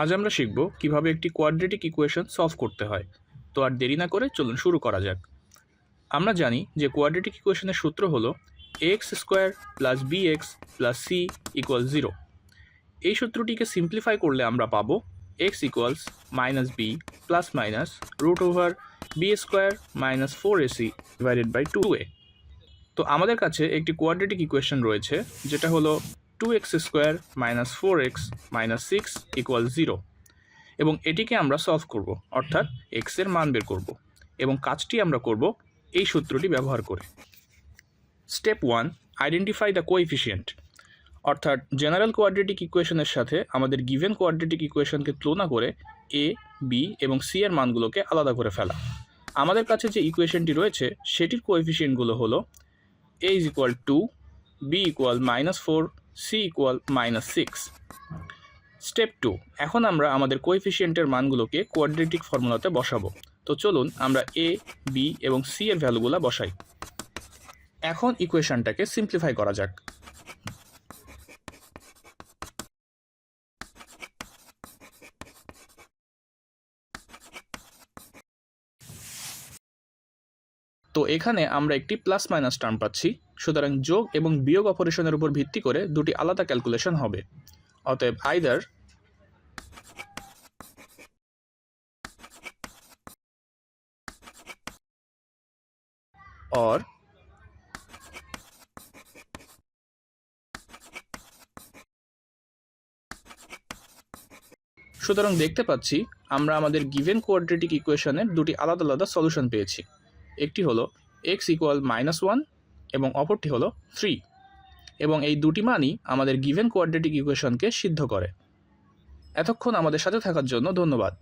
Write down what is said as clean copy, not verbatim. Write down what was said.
আজ আমরা শিখব কিভাবে একটি কোয়াড্রেটিক ইকুয়েশন সলভ করতে হয়। তো আর দেরি না করে চলুন শুরু করা যাক। আমরা জানি যে কোয়াড্রেটিক ইকুয়েশনের সূত্র হলো ax square plus bx plus c equal 0। এই সূত্রটিকে সিম্পলিফাই করলে আমরা পাবো x equals minus B plus minus root over B square minus 4ac divided by 2a। তো আমাদের কাছে একটি কোয়াড্রেটিক ইকুয়েশন রয়েছে যেটা হলো 2x square minus 4x minus 6 equal 0, এবং এটিকে আমরা সলভ করব, অর্থাৎ x এর মান বের করব, এবং কাজটি আমরা করব এই সূত্রটি ব্যবহার করে। স্টেপ 1, আইডেন্টিফাই দ্য কোএফিসিয়েন্ট, অর্থাৎ জেনারেল কোয়াড্রেটিক ইকুয়েশনের সাথে আমাদের গিভেন কোয়াড্রেটিক ইকুয়েশনকে তুলনা করে a, b এবং c এর মানগুলোকে আলাদা করে ফেলা। আমাদের কাছে যে ইকুয়েশনটি রয়েছে সেটির কোএফিসিয়েন্টগুলো হলো a is equal 2, b equal -4, c equal -6। Step 2, এখন আমরা আমাদের কোএফিসিয়েন্টের মানগুলোকে কোয়াড্রেটিক ফর্মুলাতে বসাবো। তো চলুন আমরা a, b এবং c এর ভ্যালুগুলো বসাই। এখন ইকুয়েশনটাকে সিম্পলিফাই করা যাক। তো এখানে আমরা একটি প্লাস মাইনাস টার্ম পাচ্ছি, সুতরাং যোগ এবং বিয়োগ অপারেশনের উপর ভিত্তি করে দুটি আলাদা ক্যালকুলেশন হবে। অতএব আইদার অর সুতরাং দেখতে পাচ্ছি আমরা আমাদের গিভেন কোয়াড্রেটিক ইকুয়েশনের দুটি আলাদা আলাদা সলিউশন পেয়েছি। একটি হলো x ইকুয়াল -1 এবং অপরটি হলো 3, এবং এই দুটি মানই আমাদের গিভেন কোয়াড্রেটিক ইকুয়েশনকে সিদ্ধ করে। এতক্ষণ আমাদের সাথে থাকার জন্য ধন্যবাদ।